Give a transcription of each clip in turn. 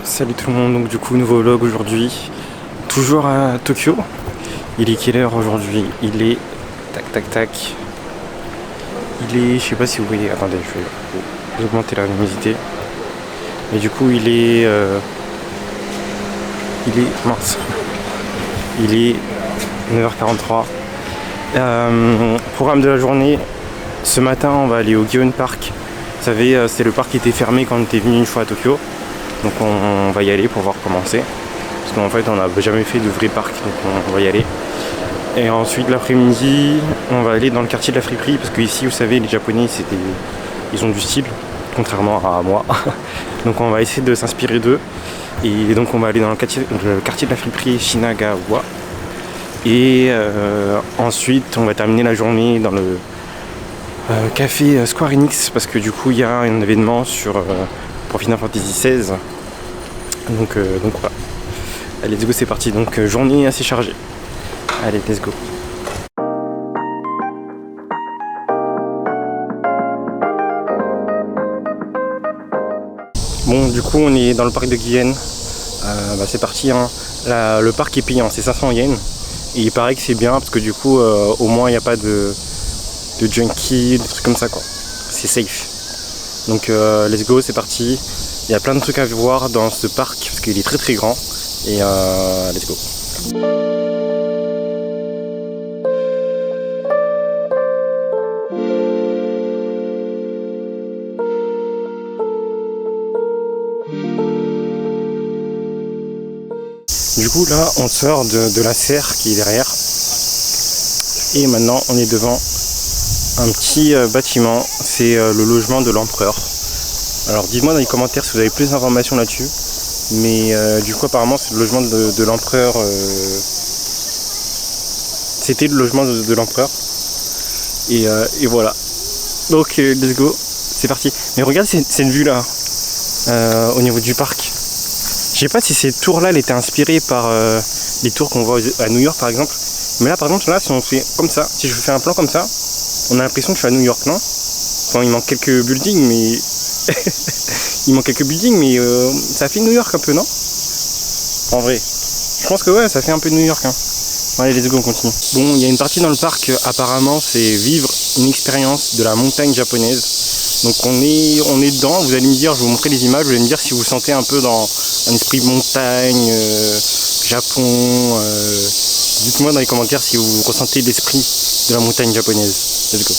Salut tout le monde, donc du coup nouveau vlog aujourd'hui, toujours à Tokyo. Il est quelle heure aujourd'hui? Il est tac, il est, je sais pas si vous voyez, attendez, je vais augmenter la luminosité. Mais du coup il est mince, il est 9h43. Programme de la journée, ce matin on va aller au Gion Park. Vous savez, c'est le parc qui était fermé quand on était venu une fois à Tokyo. Donc on va y aller pour voir comment c'est. Parce qu'en fait on n'a jamais fait de vrai parc, donc on va y aller. Et ensuite l'après-midi, on va aller dans le quartier de la friperie. Parce que ici, vous savez, les Japonais, ils ont du style, contrairement à moi. Donc on va essayer de s'inspirer d'eux. Et donc on va aller dans le quartier de la friperie Shinagawa. Et ensuite on va terminer la journée dans le café Square Enix. Parce que du coup il y a un événement pour Final Fantasy XVI. Donc voilà. Allez, let's go, c'est parti. Donc journée assez chargée. Allez, let's go. Bon, du coup on est dans le parc de Gion. C'est parti, hein. Le parc est payant, c'est 500 yens. Et il paraît que c'est bien parce que du coup au moins il n'y a pas de junkie, des trucs comme ça quoi. C'est safe. Donc let's go, c'est parti. Il y a plein de trucs à voir dans ce parc parce qu'il est très très grand. Et let's go. Du coup là on sort de la serre qui est derrière. Et maintenant on est devant un petit bâtiment. C'est le logement de l'empereur. Alors dites-moi dans les commentaires si vous avez plus d'informations là-dessus. Mais du coup apparemment c'est le logement de l'empereur. C'était le logement de l'empereur. Et voilà. Donc let's go. C'est parti. Mais regarde cette vue là. Au niveau du parc. Je sais pas si ces tours là étaient inspirées par les tours qu'on voit à New York par exemple. Mais là par exemple là si on fait comme ça. Si je fais un plan comme ça. On a l'impression que je suis à New York, non? Enfin il manque quelques buildings mais... il manque quelques buildings mais ça fait New York un peu, non? En vrai. Je pense que ouais, ça fait un peu New York. Hein. Allez, let's go, on continue. Bon, il y a une partie dans le parc, apparemment, c'est vivre une expérience de la montagne japonaise. Donc on est dedans, vous allez me dire, je vais vous montrer les images, vous allez me dire si vous sentez un peu dans un esprit montagne, Japon. Dites-moi dans les commentaires si vous ressentez l'esprit de la montagne japonaise. Let's go.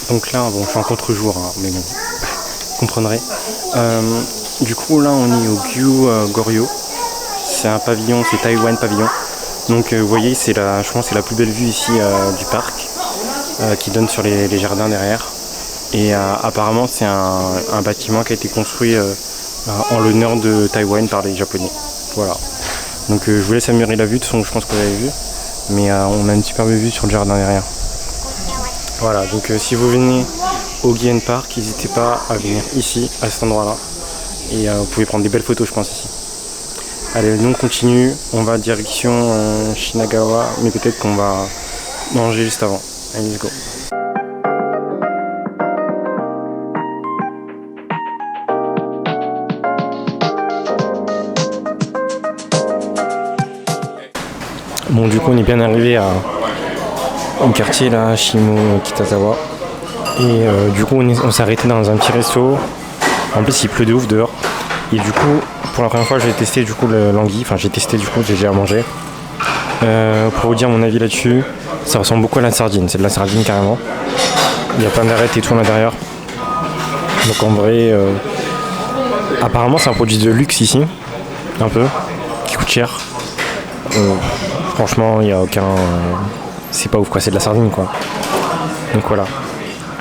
Donc là, bon, je suis en contre-jour, hein, mais bon, vous comprendrez. Du coup, là, on est au Gyu Goryo. C'est un pavillon, c'est Taïwan Pavillon. Donc, vous voyez, je pense que c'est la plus belle vue ici du parc, qui donne sur les jardins derrière. Et apparemment, c'est un bâtiment qui a été construit en l'honneur de Taïwan par les Japonais. Voilà. Donc, je vous laisse admirer la vue. De toute façon, je pense que vous l'avez vu. Mais on a une superbe vue sur le jardin derrière. Voilà, donc si vous venez au Gion Park, n'hésitez pas à venir ici, à cet endroit-là. Et vous pouvez prendre des belles photos, je pense, ici. Allez, nous on continue, on va direction Shinagawa, mais peut-être qu'on va manger juste avant. Allez, let's go. Bon, du coup, on est bien arrivé au quartier là, Shimo Kitazawa. Et du coup on s'est arrêté dans un petit resto. En plus il pleut de ouf dehors. Et du coup pour la première fois j'ai testé du coup l'anguille. Enfin j'ai déjà mangé. Pour vous dire mon avis là-dessus, ça ressemble beaucoup à la sardine. C'est de la sardine carrément. Il y a plein d'arêtes et tout à l'intérieur. Donc en vrai apparemment c'est un produit de luxe ici. Un peu. Qui coûte cher. Franchement il n'y a aucun... c'est pas ouf quoi, c'est de la sardine quoi. Donc voilà.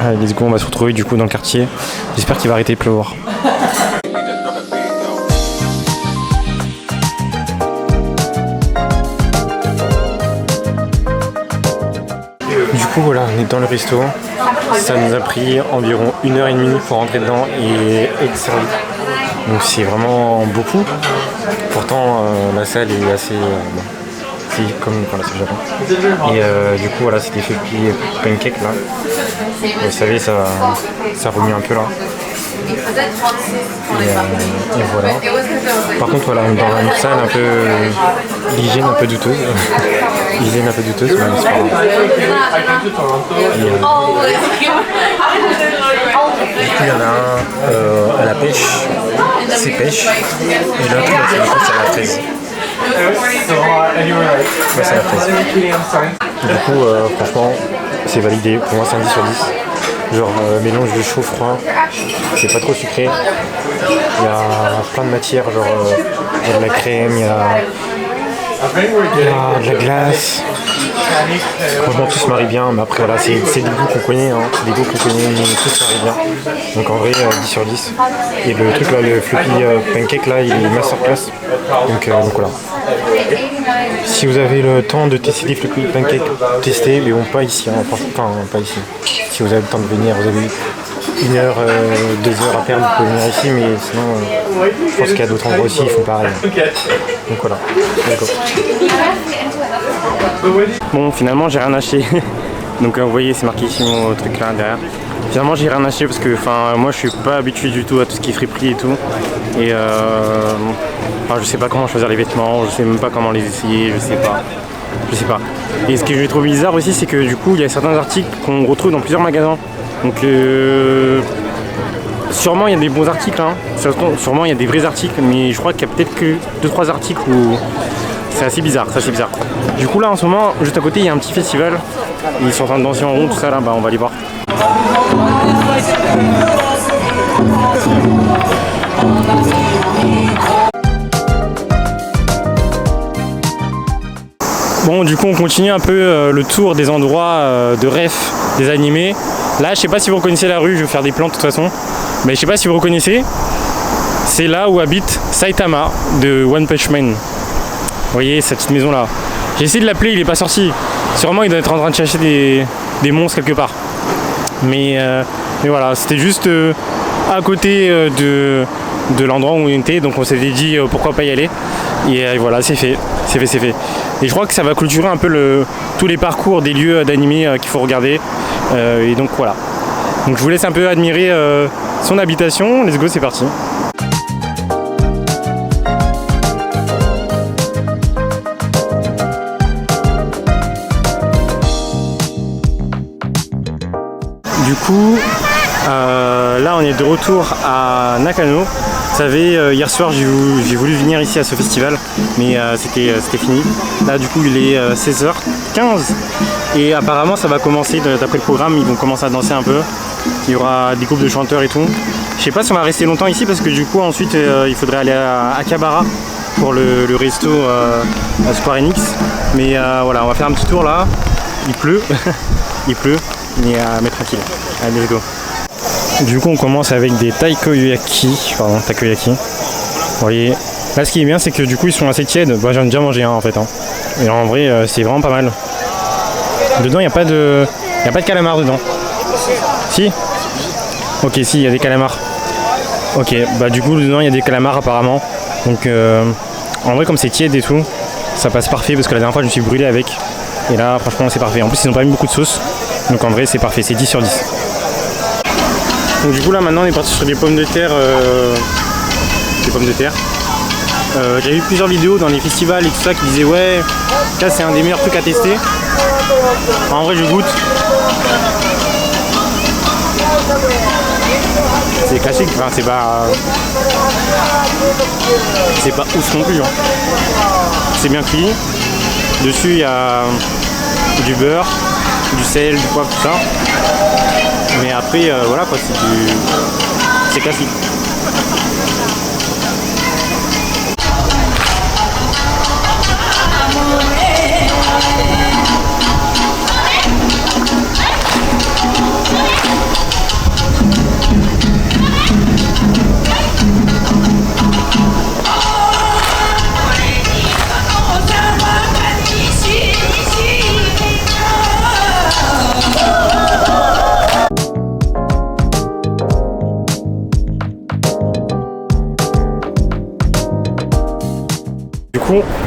Allez, let's go, on va se retrouver du coup dans le quartier. J'espère qu'il va arrêter de pleuvoir. Du coup voilà, on est dans le resto. Ça nous a pris environ 1h30 pour rentrer dedans et être servi. Donc c'est vraiment beaucoup. Pourtant la salle est assez comme voilà, c'est le Japon. Et du coup voilà, c'était fait plier pancake là. Vous savez, ça remue un peu là. Et voilà. Par contre voilà, on est dans une salle un peu l'hygiène un peu douteuse. L'hygiène un peu douteuse, mais c'est pas grave. Il y en a un à la pêche, c'est pêche, et l'autre c'est à la fraise. Ouais, c'est la fraise. Du coup, franchement, c'est validé. Pour moi, c'est un 10 sur 10. Genre, mélange de chaud-froid, c'est pas trop sucré. Il y a plein de matières, genre, il y a de la crème, il y a de la glace. Franchement, tout se marie bien, mais après, voilà, c'est des goûts qu'on connaît, hein. C'est des goûts qu'on connaît, mais tout se marie bien. Donc, en vrai, 10 sur 10. Et le truc là, le floppy pancake là, il est masterclass. Donc voilà. Si vous avez le temps de tester des floppy pancakes, testez, mais bon, pas ici, hein. Enfin, pas ici. Si vous avez le temps de venir, vous avez 1 heure, 2 heures à perdre, vous pouvez venir ici, mais sinon, je pense qu'il y a d'autres endroits aussi, ils font pareil. Donc voilà. Bon, finalement, j'ai rien acheté. Donc, vous voyez, c'est marqué ici mon truc là derrière. Finalement, j'ai rien acheté parce que, moi, je suis pas habitué du tout à tout ce qui est friperie et tout. Et je sais pas comment choisir les vêtements, je sais même pas comment les essayer, je sais pas. Et ce que je trouve bizarre aussi, c'est que du coup, il y a certains articles qu'on retrouve dans plusieurs magasins. Donc, sûrement il y a des bons articles, hein. Sûrement il y a des vrais articles, mais je crois qu'il y a peut-être que 2-3 articles où c'est assez bizarre, Du coup là en ce moment, juste à côté il y a un petit festival, ils sont en train de danser en rond, tout ça là, on va aller voir. Bon, du coup on continue un peu le tour des endroits de ref des animés. Là je sais pas si vous reconnaissez la rue, je vais faire des plans de toute façon, mais je sais pas si vous reconnaissez, c'est là où habite Saitama de One Punch Man. Vous voyez cette petite maison là. J'ai essayé de l'appeler, il est pas sorti. Sûrement il doit être en train de chercher des monstres quelque part. Mais voilà, c'était juste à côté de l'endroit où on était, donc on s'était dit pourquoi pas y aller. Et voilà, c'est fait. Et je crois que ça va clôturer un peu tous les parcours des lieux d'animé qu'il faut regarder. Et donc voilà. Donc je vous laisse un peu admirer son habitation. Let's go, c'est parti. Du coup, là on est de retour à Nakano. Vous savez, hier soir j'ai voulu venir ici à ce festival, mais c'était fini. Là du coup il est 16h15 et apparemment ça va commencer, d'après le programme, ils vont commencer à danser un peu. Il y aura des groupes de chanteurs et tout. Je sais pas si on va rester longtemps ici parce que du coup ensuite il faudrait aller à Akihabara pour le resto à Square Enix. Mais voilà, on va faire un petit tour là. Il pleut, mais tranquille. Allez, let's go. Du coup on commence avec des takoyaki. Vous voyez, là ce qui est bien c'est que du coup ils sont assez tièdes. Moi j'en ai déjà mangé un en fait, hein. Et en vrai c'est vraiment pas mal. Dedans il n'y a pas de calamar dedans. Si. Ok, si, il y a des calamars. Ok, bah du coup dedans il y a des calamars apparemment. Donc en vrai comme c'est tiède et tout, ça passe parfait parce que la dernière fois je me suis brûlé avec. Et là franchement c'est parfait. En plus ils n'ont pas mis beaucoup de sauce. Donc en vrai c'est parfait, c'est 10 sur 10. Donc du coup là maintenant on est parti sur des pommes de terre. J'avais vu plusieurs vidéos dans les festivals et tout ça qui disaient ouais, là c'est un des meilleurs trucs à tester. En vrai je goûte. C'est classique, enfin, c'est pas ouf non plus, hein. C'est bien cuit. Dessus il y a du beurre, du sel, du poivre, tout ça. Mais après voilà quoi, c'est classique.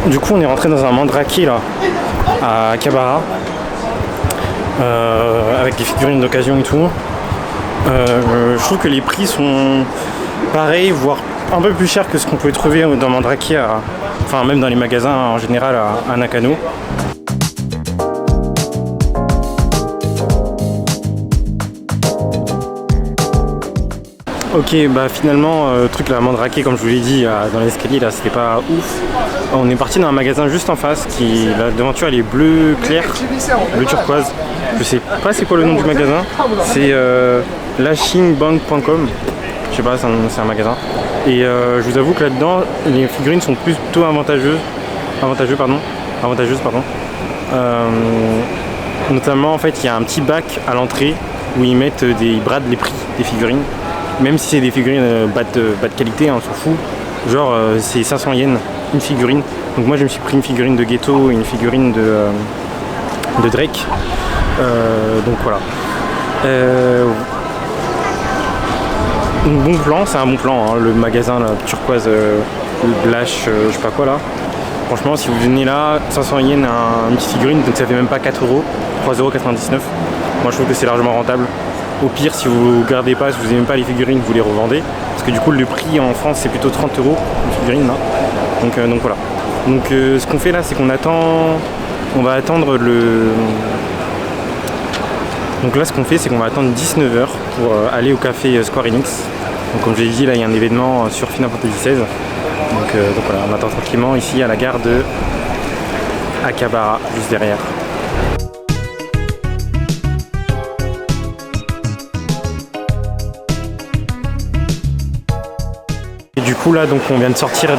du coup, on est rentré dans un mandrake là, à Akihabara, avec des figurines d'occasion et tout. Je trouve que les prix sont pareils, voire un peu plus chers que ce qu'on pouvait trouver dans Mandrake, enfin même dans les magasins en général à Nakano. Ok, bah finalement, truc la Mandrake, comme je vous l'ai dit, dans l'escalier là, c'était pas ouf. On est parti dans un magasin juste en face, la devanture elle est bleu clair, bleu turquoise. Je sais pas c'est quoi le nom du magasin, c'est lashingbank.com. Je sais pas, c'est un magasin. Et je vous avoue que là-dedans, les figurines sont plutôt avantageuses. Notamment, en fait, il y a un petit bac à l'entrée où ils bradent les prix des figurines. Même si c'est des figurines bas de qualité, on s'en fout. Genre, c'est 500 yens une figurine. Donc moi, je me suis pris une figurine de Ghetto et une figurine de Drake. Donc voilà. Bon plan, c'est un bon plan, hein, le magasin là, turquoise, Blash, je sais pas quoi là. Franchement, si vous venez là, 500 yens une petite figurine, donc ça fait même pas 4 euros, 3,99 €. Moi je trouve que c'est largement rentable. Au pire, si vous gardez pas, si vous n'aimez pas les figurines, vous les revendez. Parce que du coup, le prix en France, c'est plutôt 30 € une figurine là. Donc voilà. Donc ce qu'on fait là, c'est qu'on attend. On va attendre le. Donc là, ce qu'on fait, c'est qu'on va attendre 19 h pour aller au café Square Enix. Donc comme je l'ai dit, là, il y a un événement sur Final Fantasy XVI. Donc voilà, on attend tranquillement ici à la gare de Akihabara, juste derrière. Et du coup là, donc on vient de sortir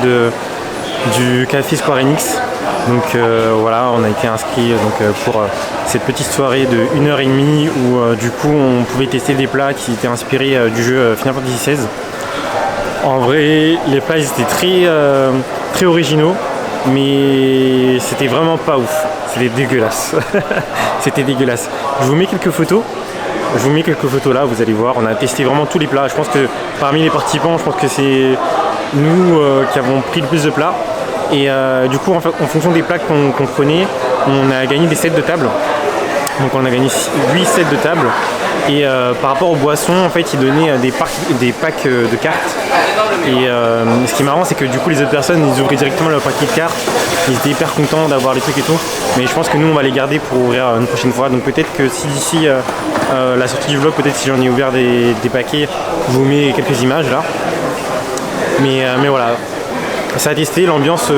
du café Square Enix. Donc voilà, on a été inscrit pour cette petite soirée de 1h30 où du coup on pouvait tester des plats qui étaient inspirés du jeu Final Fantasy XVI. En vrai, les plats ils étaient très originaux, mais c'était vraiment pas ouf. C'était dégueulasse. C'était dégueulasse. Je vous mets quelques photos. Là, vous allez voir. On a testé vraiment tous les plats. Je pense que parmi les participants, je pense que c'est nous qui avons pris le plus de plats. Et du coup, en fonction des plats qu'on prenait, on a gagné des sets de table. Donc on a gagné 8 sets de table. Et par rapport aux boissons, en fait, ils donnaient des packs de cartes. Et ce qui est marrant, c'est que du coup, les autres personnes, ils ouvraient directement leur paquet de cartes. Ils étaient hyper contents d'avoir les trucs et tout. Mais je pense que nous, on va les garder pour ouvrir une prochaine fois. Donc peut-être que si d'ici la sortie du vlog, peut-être si j'en ai ouvert des paquets, je vous mets quelques images là. Mais voilà. Ça a testé, l'ambiance.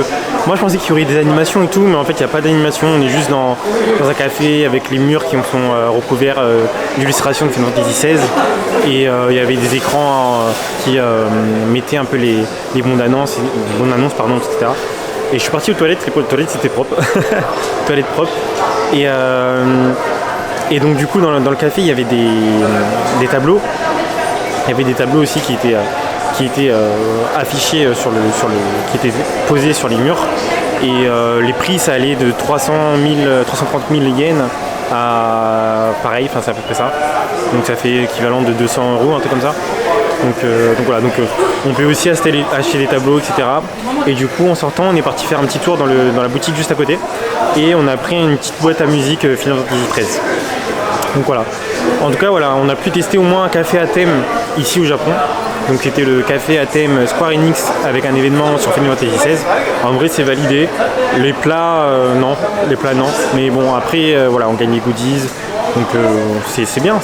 Moi je pensais qu'il y aurait des animations et tout, mais en fait il n'y a pas d'animation. On est juste dans un café avec les murs qui sont recouverts d'illustrations de Final Fantasy XVI. Et il y avait des écrans qui mettaient un peu les bandes annonces, etc. Et je suis parti aux toilettes, les toilettes c'était propre. Toilettes propres. Et donc du coup dans le café il y avait des tableaux. Il y avait des tableaux aussi qui étaient affichés qui étaient posés sur les murs, et les prix ça allait de 330 000 yens à pareil, enfin c'est à peu près ça, donc ça fait équivalent de 200 €, un truc comme ça. Donc voilà, on peut aussi acheter des tableaux, etc. Et du coup en sortant on est parti faire un petit tour dans la boutique juste à côté, et on a pris une petite boîte à musique Final Fantasy XIII. Donc voilà. En tout cas voilà, on a pu tester au moins un café à thème ici au Japon. Donc c'était le café à thème Square Enix avec un événement sur Final Fantasy XVI. En vrai c'est validé. Les plats non. Mais bon après voilà, on gagne les goodies. Donc c'est bien.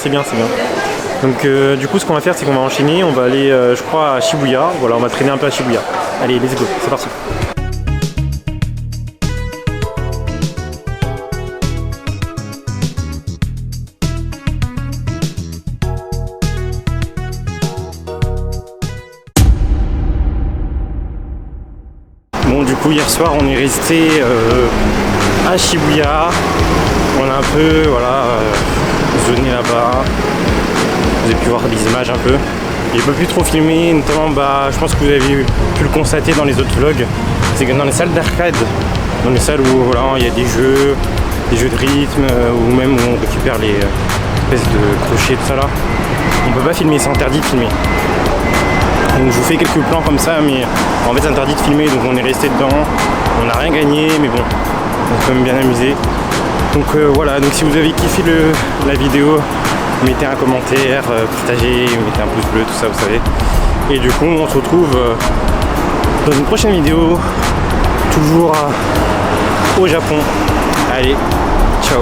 Donc du coup ce qu'on va faire, c'est qu'on va enchaîner. On va aller je crois à Shibuya. Voilà, on va traîner un peu à Shibuya. Allez, let's go, c'est parti. Bon du coup hier soir on est resté à Shibuya, on a un peu zoné là-bas, vous avez pu voir des images un peu. J'ai pas pu trop filmer, notamment je pense que vous avez pu le constater dans les autres vlogs, c'est que dans les salles d'arcade, dans les salles où voilà, il y a des jeux de rythme, ou même où on récupère les espèces de crochets, tout ça là, on peut pas filmer, c'est interdit de filmer. Donc je vous fais quelques plans comme ça, mais en fait c'est interdit de filmer, donc on est resté dedans. On n'a rien gagné, mais bon, on s'est quand même bien amusé. Donc voilà, donc si vous avez kiffé la vidéo, mettez un commentaire, partagez, mettez un pouce bleu, tout ça vous savez. Et du coup on se retrouve dans une prochaine vidéo, toujours au Japon. Allez, ciao.